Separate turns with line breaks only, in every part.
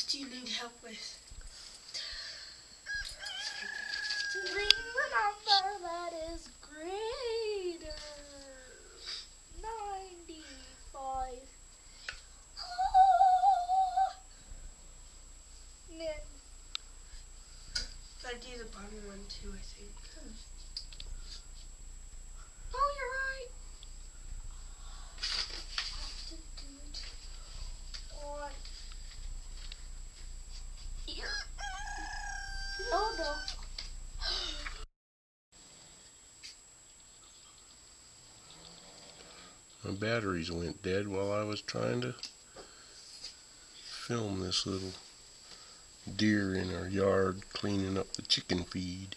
else do you need help with?
Ring the number that is greater. 95. And then
Gotta do the bottom one too, I think.
oh, you're right. I have to do it on here. Oh no.
My batteries went dead while I was trying to film this little deer in our yard cleaning up the chicken feed.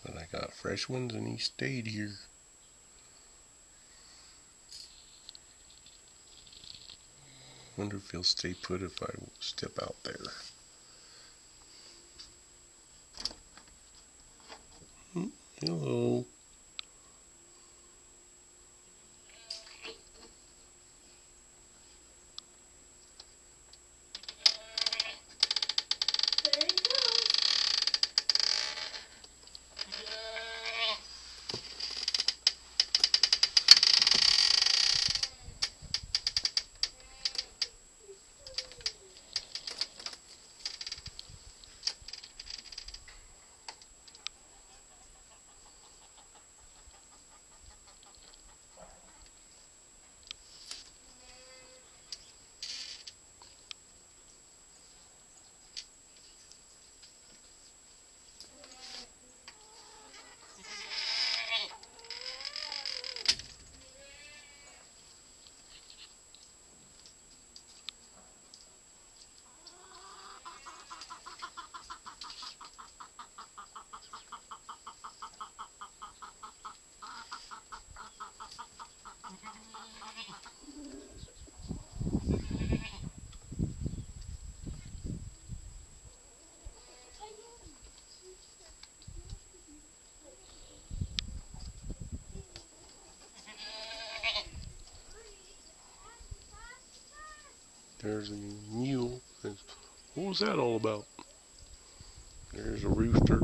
But I got fresh ones and he stayed here. Wonder if he'll stay put if I step out there. Hello.
There you go.
There's a mule. What was that all about? There's a rooster.